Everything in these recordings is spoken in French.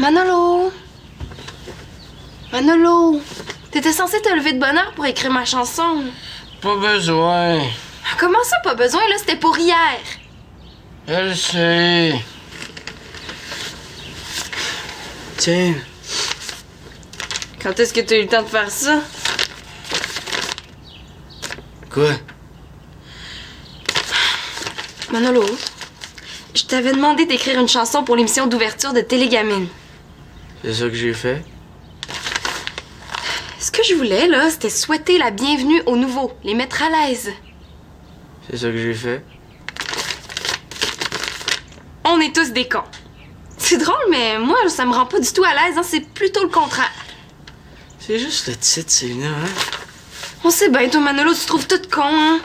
Manolo! Manolo! T'étais censé te lever de bonne heure pour écrire ma chanson. Pas besoin. Comment ça, pas besoin? Là, c'était pour hier. Je le sais. Tiens. Quand est-ce que t'as eu le temps de faire ça? Quoi? Manolo, je t'avais demandé d'écrire une chanson pour l'émission d'ouverture de Télégamine. C'est ça que j'ai fait? Ce que je voulais, là, c'était souhaiter la bienvenue aux nouveaux, les mettre à l'aise. C'est ça que j'ai fait? On est tous des cons. C'est drôle, mais moi, ça me rend pas du tout à l'aise, hein? C'est plutôt le contraire. C'est juste le titre, c'est là, hein? On sait bien, toi, Manolo, tu trouves tout con, hein?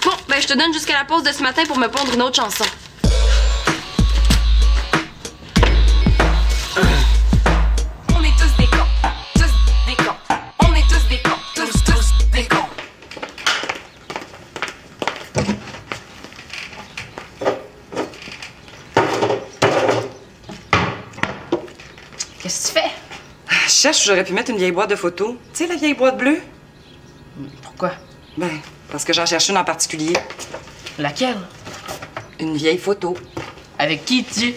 Bon, ben, je te donne jusqu'à la pause de ce matin pour me pondre une autre chanson. On est tous des cons. Tous des cons. On est tous des cons. Tous des cons. Qu'est-ce que tu fais? Je cherche où j'aurais pu mettre une vieille boîte de photos. Tu sais, la vieille boîte bleue? Pourquoi? Ben, parce que j'en cherche une en particulier. Laquelle? Une vieille photo. Avec qui tu?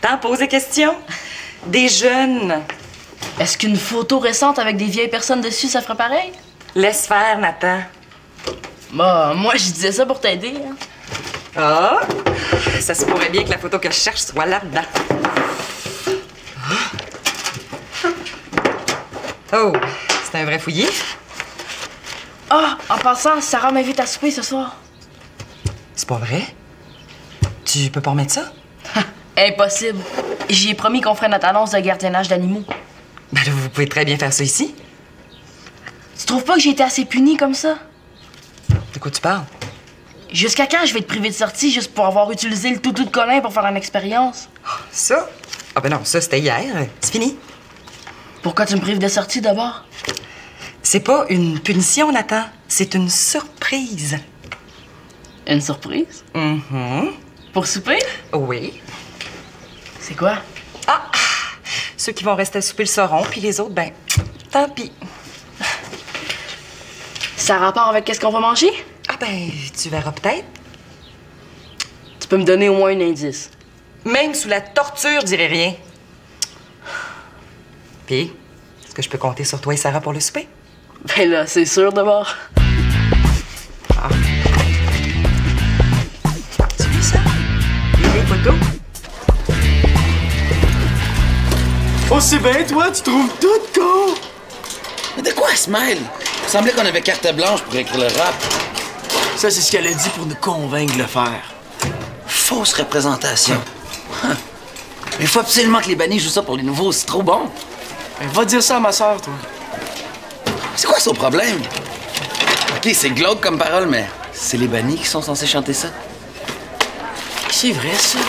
T'en poses des questions? Des jeunes. Est-ce qu'une photo récente avec des vieilles personnes dessus, ça ferait pareil? Laisse faire, Nathan. Bah, moi, je disais ça pour t'aider. Hein. Ah! Ça se pourrait bien que la photo que je cherche soit là-dedans. Oh! C'est un vrai fouillis? Ah, en passant, Sarah m'invite à souper ce soir. C'est pas vrai? Tu peux pas remettre ça? Impossible. J'y ai promis qu'on ferait notre annonce de gardiennage d'animaux. Ben là, vous pouvez très bien faire ça ici. Tu trouves pas que j'ai été assez punie comme ça? De quoi tu parles? Jusqu'à quand je vais être privée de sortie juste pour avoir utilisé le toutou de Colin pour faire une expérience? Ça? Ah ben non, ça c'était hier. C'est fini. Pourquoi tu me prives de sortie d'abord? C'est pas une punition, Nathan. C'est une surprise. Une surprise? Pour souper? Oui. C'est quoi? Ah! Ceux qui vont rester à souper le sauront, puis les autres, ben, tant pis. Ça a rapport avec qu'est-ce qu'on va manger? Ah ben, tu verras peut-être. Tu peux me donner au moins un indice. Même sous la torture, dirais rien. Puis, est-ce que je peux compter sur toi et Sarah pour le souper? Ben là, c'est sûr d'abord. Ah. Tu vois ça? Les photos? Oh, c'est bien, toi, tu trouves tout con! Mais de quoi elle se mêle? Il semblait qu'on avait carte blanche pour écrire le rap. Ça, c'est ce qu'elle a dit pour nous convaincre de le faire. Fausse représentation. Mais il faut absolument que les bannis jouent ça pour les nouveaux, c'est trop bon. Ben, va dire ça à ma soeur, toi. C'est quoi son problème? OK, c'est glauque comme parole, mais c'est les bannis qui sont censés chanter ça. C'est vrai, ça.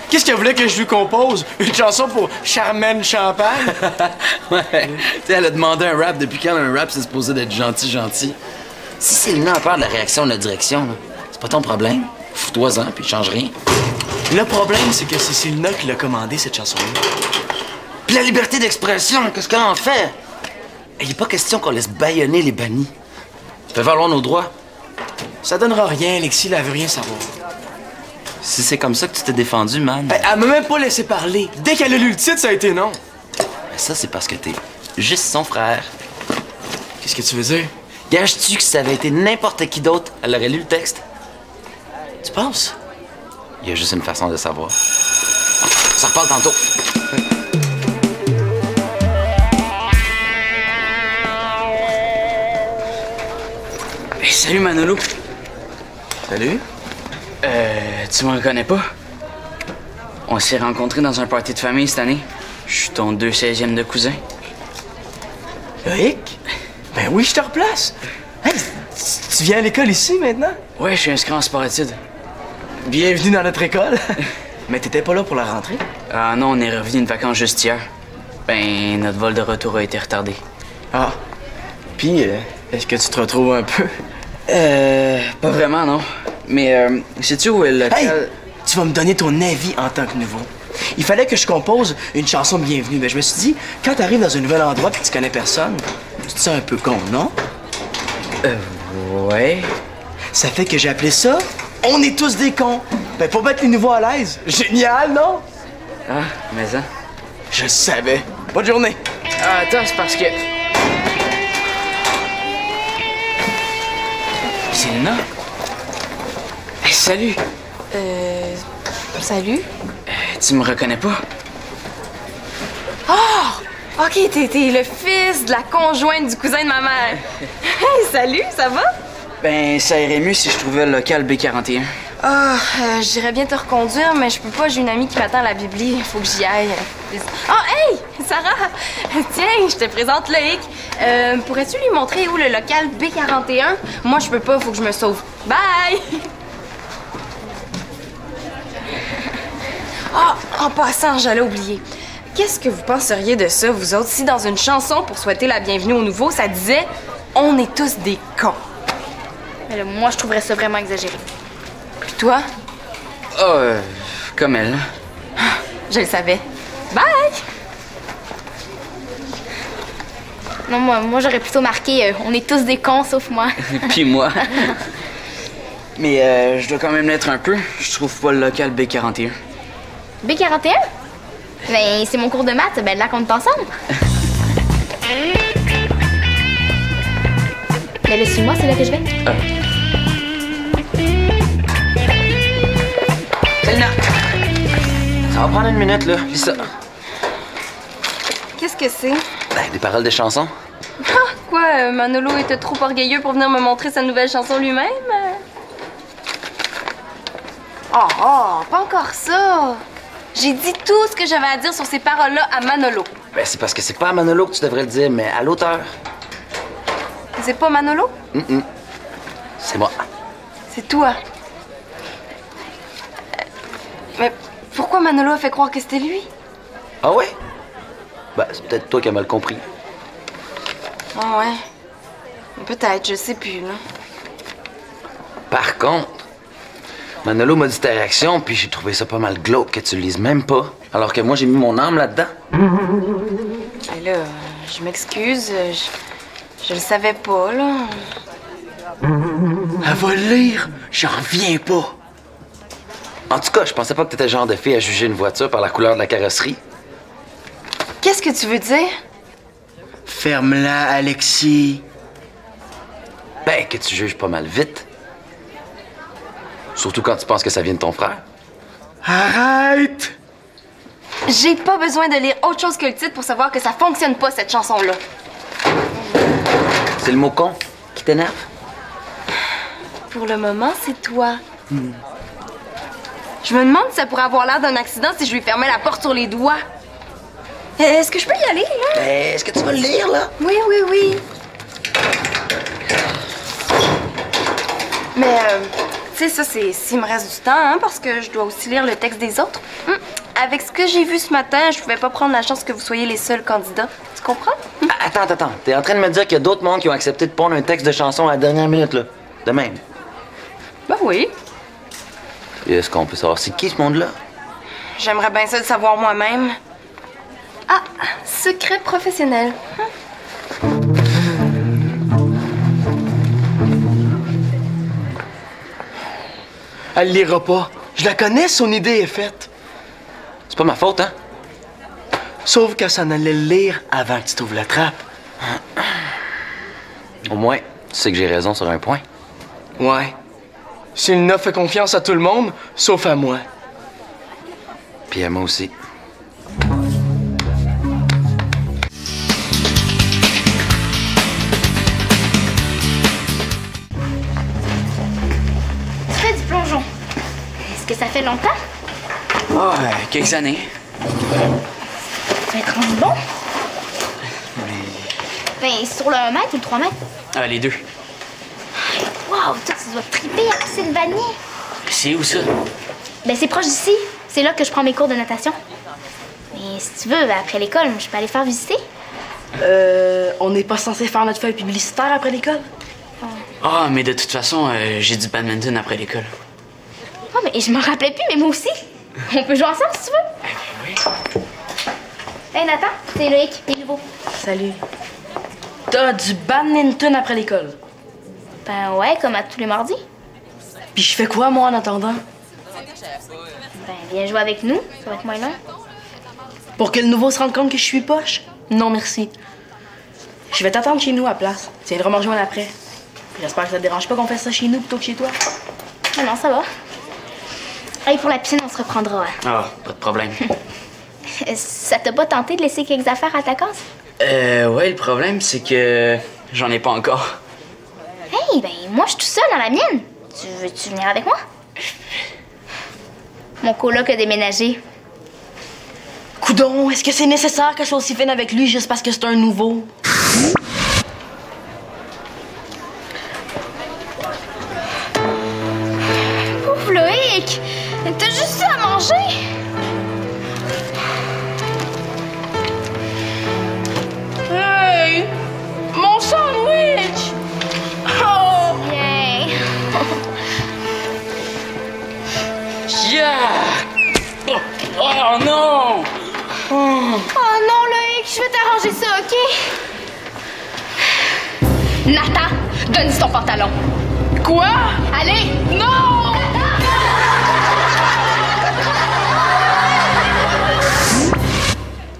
Qu'est-ce qu'elle voulait que je lui compose? Une chanson pour Charmaine Champagne? Ouais. Tu sais, elle a demandé un rap. Depuis quand un rap, c'est supposé d'être gentil? Si c'est le nom a peur de la réaction de la direction, là, c'est pas ton problème. Fous-toi-en, puis change rien. Le problème, c'est que c'est Célina qui l'a commandé, cette chanson-là. Puis la liberté d'expression, qu'est-ce qu'elle en fait? Il n'est pas question qu'on laisse bâillonner les bannis. Ça fait valoir nos droits. Ça donnera rien, Alexis, elle veut rien savoir. Si c'est comme ça que tu t'es défendu, man. Elle m'a même pas laissé parler. Dès qu'elle a lu le titre, ça a été non. Ça, c'est parce que t'es juste son frère. Qu'est-ce que tu veux dire? Gages-tu que si ça avait été n'importe qui d'autre, elle aurait lu le texte? Tu penses? Il y a juste une façon de savoir. Ça reparle tantôt. Hey, salut Manolo. Salut. Tu me reconnais pas? On s'est rencontrés dans un party de famille cette année. Je suis ton 2/16e de cousin. Loïc? Ben oui, je te replace. Hey, tu viens à l'école ici maintenant? Ouais, je suis inscrit en sport-études. Bienvenue dans notre école. Mais t'étais pas là pour la rentrée? Ah non, on est revenu une vacance juste hier. Ben, notre vol de retour a été retardé. Ah. Puis, est-ce que tu te retrouves un peu? Pas vraiment, non. Mais, sais-tu où est le local? Hey! Tu vas me donner ton avis en tant que nouveau. Il fallait que je compose une chanson de bienvenue. Mais je me suis dit, quand t'arrives dans un nouvel endroit et que tu connais personne, tu te sens un peu con, non? Ouais. Ça fait que j'ai appelé ça « On est tous des cons ». Ben, pour mettre les nouveaux à l'aise. Génial, non? Ah, mais ça. Je le savais. Bonne journée. Ah, attends, c'est parce que... C'est Lena? Hey, salut! Salut? Tu me reconnais pas? Oh! OK, t'es le fils de la conjointe du cousin de ma mère. Hey, salut, ça va? Ben, ça irait mieux si je trouvais le local B41. Ah, j'irais bien te reconduire, mais je peux pas, j'ai une amie qui m'attend à la bibli. Faut que j'y aille. Oh, hey! Sarah! Tiens, je te présente Loïc. Pourrais-tu lui montrer où le local B41? Moi, je peux pas, faut que je me sauve. Bye! Ah, en passant, j'allais oublier. Qu'est-ce que vous penseriez de ça, vous autres, si dans une chanson pour souhaiter la bienvenue aux nouveaux, ça disait « On est tous des cons ». Mais là, moi, je trouverais ça vraiment exagéré. Puis toi? Oh, comme elle. Je le savais. Bye! Non, moi j'aurais plutôt marqué on est tous des cons, sauf moi. Puis moi. Mais je dois quand même l'être un peu. Je trouve pas le local B41. B41? Ben, c'est mon cours de maths, ben là qu'on est ensemble. Mais là, suis-moi, c'est là que je vais. Lena! Ça va prendre une minute, là. Lis ça. Qu'est-ce que c'est? Ben, des paroles de chansons. Quoi, Manolo était trop orgueilleux pour venir me montrer sa nouvelle chanson lui-même? Oh, pas encore ça! J'ai dit tout ce que j'avais à dire sur ces paroles-là à Manolo. Ben, c'est parce que c'est pas à Manolo que tu devrais le dire, mais à l'auteur. C'est pas Manolo? C'est moi. C'est toi. Mais pourquoi Manolo a fait croire que c'était lui? Ah ouais? Ben, c'est peut-être toi qui as mal compris. Ah ouais. Peut-être, je sais plus, là. Par contre, Manolo m'a dit ta réaction, puis j'ai trouvé ça pas mal glauque que tu le lises même pas. Alors que moi, j'ai mis mon âme là-dedans. Mais là, je m'excuse. Je le savais pas, là. Elle va le lire. J'en reviens pas. En tout cas, je pensais pas que t'étais le genre de fille à juger une voiture par la couleur de la carrosserie. Qu'est-ce que tu veux dire? Ferme-la, Alexis. Ben, que tu juges pas mal vite. Surtout quand tu penses que ça vient de ton frère. Arrête! J'ai pas besoin de lire autre chose que le titre pour savoir que ça fonctionne pas, cette chanson-là. C'est le mot con qui t'énerve? Pour le moment, c'est toi. Je me demande si ça pourrait avoir l'air d'un accident si je lui fermais la porte sur les doigts. Est-ce que je peux y aller, là? Ben, est-ce que tu vas le lire, là? Oui, oui, oui. Mais, tu sais, ça, c'est s'il me reste du temps, hein, parce que je dois aussi lire le texte des autres. Avec ce que j'ai vu ce matin, je pouvais pas prendre la chance que vous soyez les seuls candidats. Tu comprends? Attends. T'es en train de me dire qu'il y a d'autres mondes qui ont accepté de pondre un texte de chanson à la dernière minute, là? De même. Ben oui. Et est-ce qu'on peut savoir c'est qui, ce monde-là? J'aimerais bien ça le savoir moi-même. Ah, secret professionnel. Elle lira pas. Je la connais, son idée est faite. C'est pas ma faute, hein? Sauf qu'elle s'en allait le lire avant que tu t'ouvres la trappe. Au moins, tu sais que j'ai raison sur un point. Ouais. Lena fait confiance à tout le monde, sauf à moi. Puis à moi aussi. Tu fais du plongeon. Est-ce que ça fait longtemps? Oh, quelques années. Ça va être rendu bon. Ben, sur le 1 mètre ou le 3 mètres? Ah, les deux. Wow, toi, tu dois triper à Sylvanie. C'est où ça? Ben, c'est proche d'ici. C'est là que je prends mes cours de natation. Mais si tu veux, après l'école, je peux aller faire visiter. On n'est pas censé faire notre feuille publicitaire après l'école? Ah, mais de toute façon, j'ai du badminton après l'école. Oh, mais je m'en rappelais plus, mais moi aussi. On peut jouer ensemble si tu veux. Hey Nathan, c'est Loïc, il est nouveau. Salut. T'as du badminton après l'école? Ben ouais, comme à tous les mardis. Puis je fais quoi, moi, en attendant? Ben viens jouer avec nous, ça va être moins long. Pour que le nouveau se rende compte que je suis poche? Non, merci. Je vais t'attendre chez nous à place. Tu viendras me rejoindre après. J'espère que ça te dérange pas qu'on fasse ça chez nous plutôt que chez toi. Ah non, ça va. Hey, pour la piscine, on se reprendra. Ah, pas de problème. Ça t'a pas tenté de laisser quelques affaires à ta case? Ouais, le problème, c'est que j'en ai pas encore. Hey, ben moi, je suis tout seul dans la mienne. Veux-tu venir avec moi? Mon coloc a déménagé. Coudon, est-ce que c'est nécessaire que je sois aussi fine avec lui juste parce que c'est un nouveau? Ouf, Loïc! T'as juste ça à manger? Hey! Mon sandwich! Oh! Viens. Yeah! Oh non! Oh non, Loïc, je vais t'arranger ça, OK? Nathan, donne ton pantalon. Quoi? Allez! Non!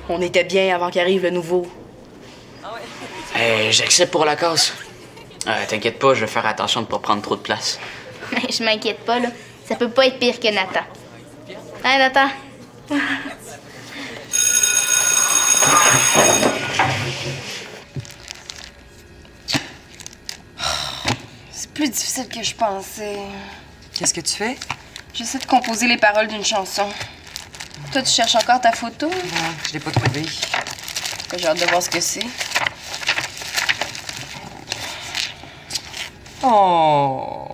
On était bien avant qu'arrive le nouveau. J'accepte pour la cause. T'inquiète pas, je vais faire attention de pas prendre trop de place. Je m'inquiète pas, là. Ça peut pas être pire que Nathan. Hein, Nathan? C'est plus difficile que je pensais. Qu'est-ce que tu fais? J'essaie de composer les paroles d'une chanson. Toi, tu cherches encore ta photo? Non, je l'ai pas trouvé. J'ai hâte de voir ce que c'est. Oh!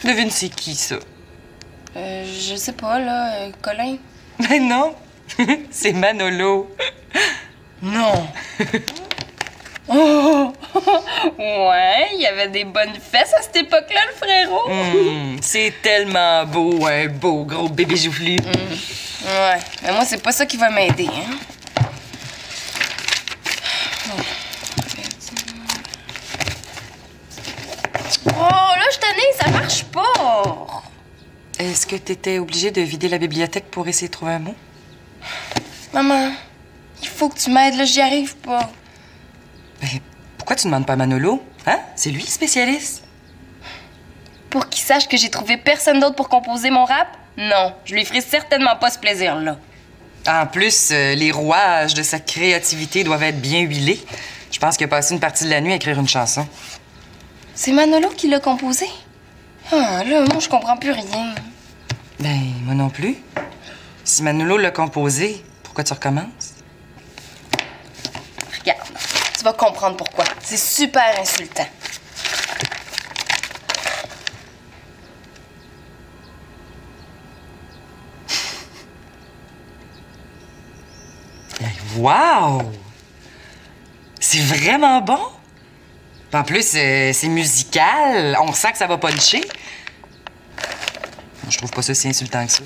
Devine c'est qui, ça? Je sais pas, là, Colin. Ben non! C'est Manolo. Non. Oh! Ouais, il y avait des bonnes fesses à cette époque-là, le frérot. C'est tellement beau, un beau gros bébé joufflu. Ouais, mais moi, c'est pas ça qui va m'aider, hein. Oh, là, je t'en ai, ça marche pas. Est-ce que t'étais obligée de vider la bibliothèque pour essayer de trouver un mot? Maman, il faut que tu m'aides, là, j'y arrive pas. Ben, pourquoi tu demandes pas à Manolo? Hein? C'est lui le spécialiste. Pour qu'il sache que j'ai trouvé personne d'autre pour composer mon rap? Non, je lui ferai certainement pas ce plaisir-là. En plus, les rouages de sa créativité doivent être bien huilés. Je pense qu'il a passé une partie de la nuit à écrire une chanson. C'est Manolo qui l'a composé? Ah, là, moi, je comprends plus rien. Ben, moi non plus. Si Manolo l'a composé, pourquoi tu recommences? Regarde, tu vas comprendre pourquoi. C'est super insultant. Wow! C'est vraiment bon! En plus, c'est musical. On sent que ça va puncher. Je trouve pas ça si insultant que ça.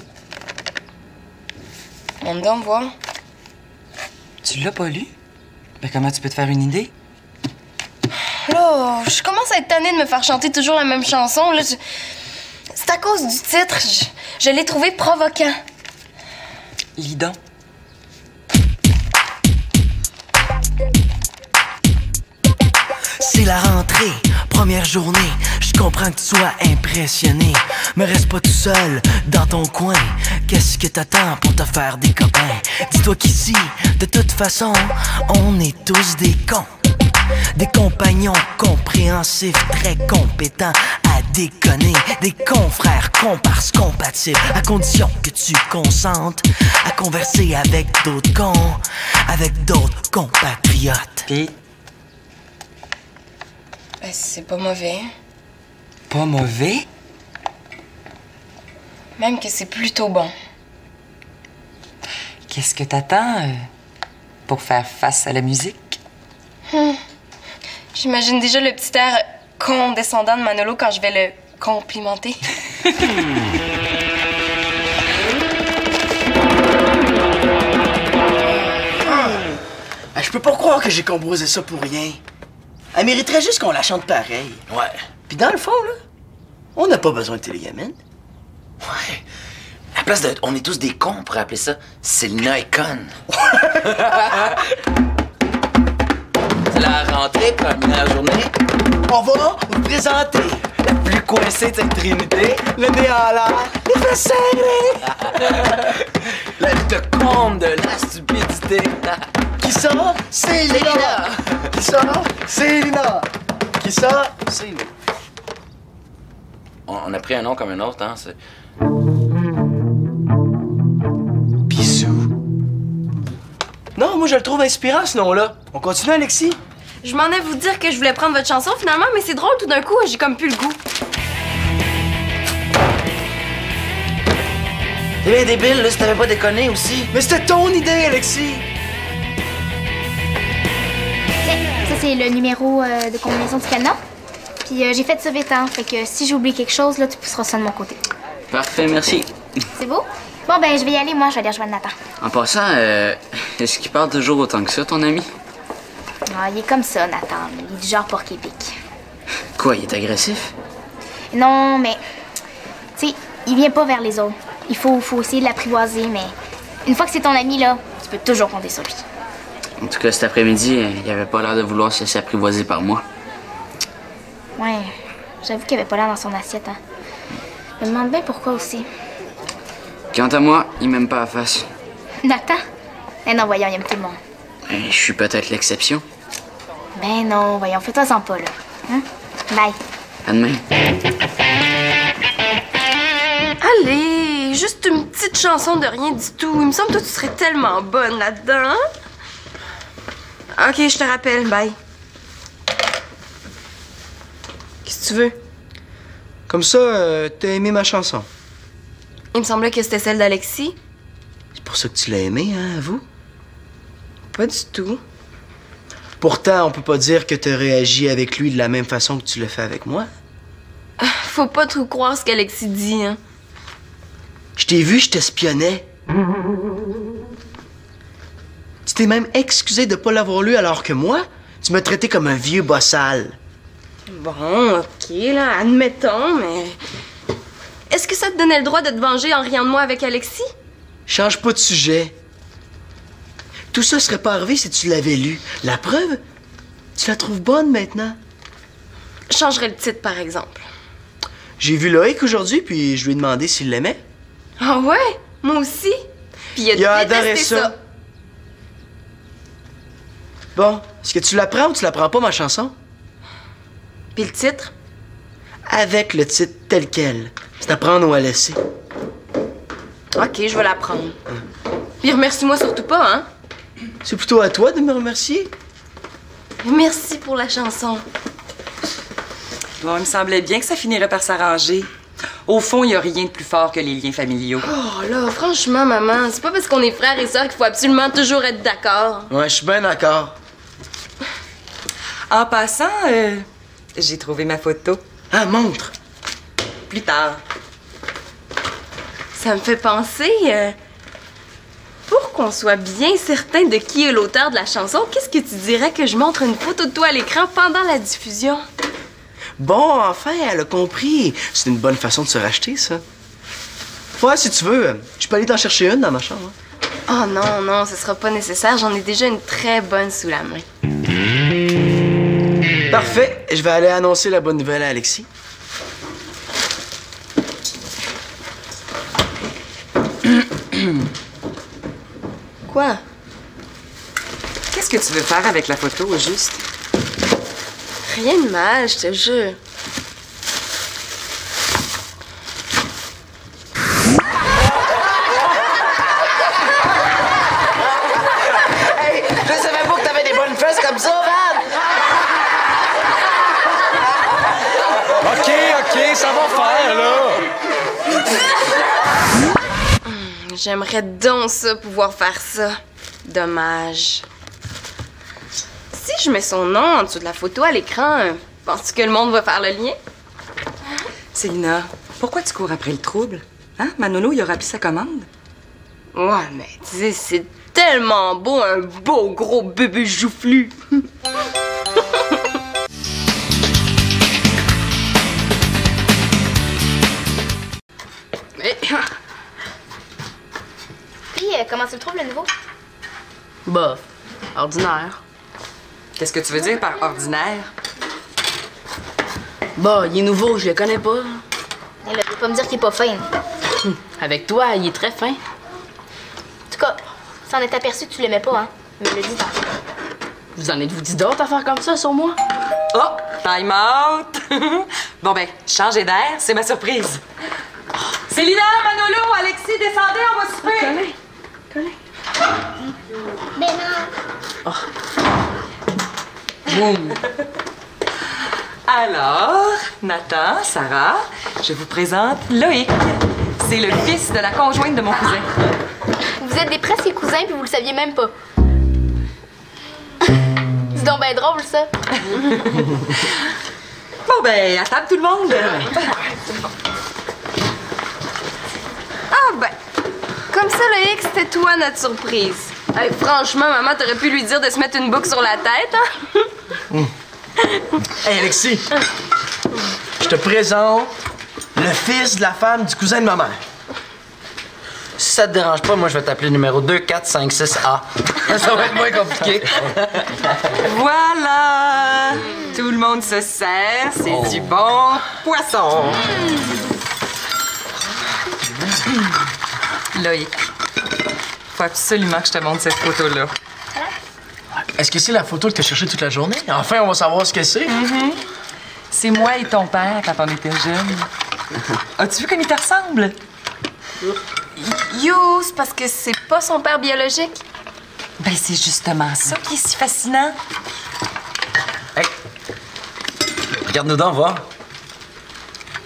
On me donne voir. Tu l'as pas lu? Ben, comment tu peux te faire une idée? Là, je commence à être tannée de me faire chanter toujours la même chanson. Là, c'est à cause du titre. Je l'ai trouvé provoquant. Lis donc. C'est la rentrée, première journée, je comprends que tu sois impressionné. Mais reste pas tout seul dans ton coin. Qu'est-ce que t'attends pour te faire des copains? Dis-toi qu'ici, de toute façon, on est tous des cons. Des compagnons compréhensifs, très compétents à déconner. Des confrères comparses compatibles, à condition que tu consentes à converser avec d'autres cons, avec d'autres compatriotes. Pis? Ben, c'est pas mauvais. Pas mauvais? Même que c'est plutôt bon. Qu'est-ce que t'attends pour faire face à la musique? J'imagine déjà le petit air condescendant de Manolo quand je vais le complimenter. Je peux pas croire que j'ai composé ça pour rien. Elle mériterait juste qu'on la chante pareil. Ouais. Puis dans le fond, là, on n'a pas besoin de télégamine. Ouais. À la place de... On est tous des cons, on pourrait appeler ça Célina est conne. C'est la rentrée, première journée. On va vous présenter La plus coincée de cette trinité. le nez en l'air, les fesses serrées. La lutte contre de la stupidité. Qui ça? C'est Lina. Qui ça? C'est Lina. Qui ça? C'est nous. On a pris un nom comme un autre, hein? C'est... Bisous. Non, moi je le trouve inspirant ce nom-là. On continue, Alexis? Je m'en ai vous dire que je voulais prendre votre chanson finalement, mais c'est drôle tout d'un coup, j'ai comme plus le goût. T'es bien débile, là, si t'avais pas déconné aussi. Mais c'était ton idée, Alexis. Tiens, ça c'est le numéro de combinaison du cadenas. Puis j'ai fait ça vite, hein. Fait que si j'oublie quelque chose, là, tu pousseras ça de mon côté. Parfait, merci. C'est beau? Bon, ben, je vais y aller, moi, je vais aller rejoindre Nathan. En passant, est-ce qu'il parle toujours autant que ça, ton ami? Ah, il est comme ça, Nathan. Il est du genre porc-épic. Quoi, il est agressif? Non, mais, tu sais, il vient pas vers les autres. Il faut essayer de l'apprivoiser, mais une fois que c'est ton ami, là, tu peux toujours compter sur lui. En tout cas, cet après-midi, il avait pas l'air de vouloir se laisser apprivoiser par moi. Ouais, j'avoue qu'il avait pas l'air dans son assiette, hein. Je me demande bien pourquoi aussi. Quant à moi, il m'aime pas à face. Nathan? Ben non, voyons, il aime tout le monde. Je suis peut-être l'exception. Ben non, voyons, fais-toi-en pas, là. Hein? Bye. À demain. Allez, juste une petite chanson de rien du tout. Il me semble que toi, tu serais tellement bonne là-dedans. Hein? Ok, je te rappelle, bye. Qu'est-ce que tu veux? Comme ça, t'as aimé ma chanson. Il me semblait que c'était celle d'Alexis. C'est pour ça que tu l'as aimé, hein, vous? Pas du tout. Pourtant, on peut pas dire que t'as réagi avec lui de la même façon que tu l'as fait avec moi. Faut pas trop croire ce qu'Alexis dit, hein. Je t'ai vu, je t'espionnais. Tu t'es même excusé de pas l'avoir lu alors que moi, tu m'as traité comme un vieux bossal. Bon, ok, là, admettons, mais... Est-ce que ça te donnait le droit de te venger en riant de moi avec Alexis? Change pas de sujet. Tout ça serait pas arrivé si tu l'avais lu. La preuve, tu la trouves bonne maintenant. Je changerais le titre, par exemple. J'ai vu Loïc aujourd'hui, puis je lui ai demandé s'il l'aimait. Ah ouais? Moi aussi. Puis il a adoré détesté ça. Bon, est-ce que tu la prends ou tu la prends pas, ma chanson? Puis le titre? Avec le titre tel quel. C'est à prendre ou à laisser. Ok, je vais la prendre. Puis remercie-moi surtout pas, hein? C'est plutôt à toi de me remercier. Merci pour la chanson. Bon, il me semblait bien que ça finirait par s'arranger. Au fond, il n'y a rien de plus fort que les liens familiaux. Oh là, franchement, maman, c'est pas parce qu'on est frères et sœurs qu'il faut absolument toujours être d'accord. Ouais, je suis bien d'accord. En passant, j'ai trouvé ma photo. Ah, montre. Plus tard. Ça me fait penser, pour qu'on soit bien certain de qui est l'auteur de la chanson, qu'est-ce que tu dirais que je montre une photo de toi à l'écran pendant la diffusion? Bon, enfin, elle a compris. C'est une bonne façon de se racheter, ça. Ouais, si tu veux, je peux aller t'en chercher une dans ma chambre. Oh non, non, ce sera pas nécessaire. J'en ai déjà une très bonne sous la main. Parfait. Je vais aller annoncer la bonne nouvelle à Alexis. Quoi? Qu'est-ce que tu veux faire avec la photo, au juste? Rien de mal, je te jure. Hey, je savais pas que t'avais des bonnes fesses comme ça, Van! OK, ça va faire, là. J'aimerais donc ça, pouvoir faire ça. Dommage. Si je mets son nom en dessous de la photo à l'écran, penses-tu que le monde va faire le lien? Célina, pourquoi tu cours après le trouble? Hein? Manolo, il aura plus sa commande? Ouais, mais tu sais, c'est tellement beau, un beau gros bébé joufflu. Mais... Puis, comment tu le trouves, le nouveau? Bof. Ordinaire. Qu'est-ce que tu veux dire par ordinaire? Bah, il est nouveau, je le connais pas. Elle ne veut pas me dire qu'il est pas fin. Avec toi, il est très fin. En tout cas, ça en est aperçu que tu l'aimais pas, hein? Mais le dis tantôt. Vous en êtes-vous dit d'autres affaires comme ça sur moi? Oh, time out! Bon ben, changez d'air, c'est ma surprise. Célina, Manolo, Alexis, descendez, on va souper! Mais non! Boum! Alors, Nathan, Sarah, je vous présente Loïc. C'est le fils de la conjointe de mon cousin. Vous êtes des presque cousins puis vous le saviez même pas. C'est donc bien drôle, ça. Bon ben, à table tout le monde! Ah ben, comme ça, Loïc, c'était toi notre surprise. Hey, franchement, maman, t'aurais pu lui dire de se mettre une boucle sur la tête, hein? Hey, Alexis! Je te présente le fils de la femme du cousin de ma mère. Si ça te dérange pas, moi, je vais t'appeler numéro 2456A. Ça va être moins compliqué. Voilà! Tout le monde se sert, c'est du bon poisson. Loïc, faut absolument que je te montre cette photo-là. Est-ce que c'est la photo que t'as cherchée toute la journée? Enfin, on va savoir ce que c'est. C'est moi et ton père quand on était jeunes. As-tu vu comme il te ressemble? You, c'est parce que c'est pas son père biologique. Ben, c'est justement ça qui est si fascinant. Hey, regarde-nous donc voir.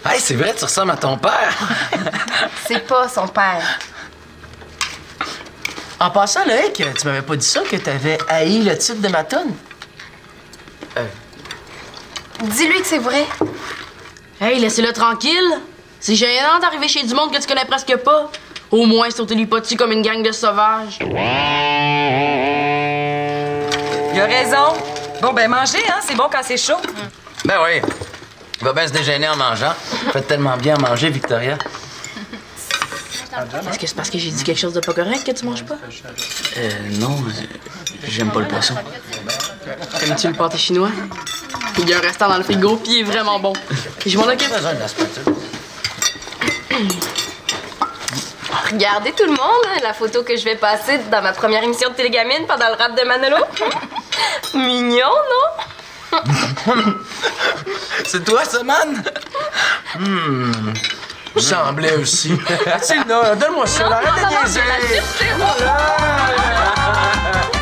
Hey, c'est vrai, tu ressembles à ton père. C'est pas son père. En passant, Loïc, tu m'avais pas dit ça, que t'avais haï le titre de ma toune? Dis-lui que c'est vrai. Hey, laissez-le tranquille. C'est gênant d'arriver chez du monde que tu connais presque pas. Au moins, sautez-lui pas dessus comme une gang de sauvages. Il a raison. Bon, ben, mangez, hein? C'est bon quand c'est chaud. Ben oui. Il va bien se déjeuner en mangeant. Faites tellement bien à manger, Victoria. Est-ce que c'est parce que j'ai dit quelque chose de pas correct que tu manges pas? Non, j'aime pas le poisson. Aimes-tu le pâté chinois? Il y a un restant dans le frigo, puis il est vraiment bon. Je m'en occupe. Regardez tout le monde, la photo que je vais passer dans ma première émission de Télégamine pendant le rap de Manolo. Mignon, non? C'est toi, ça, man? Semblait aussi. C'est là, donne-moi ça, arrête de niaiser. C'est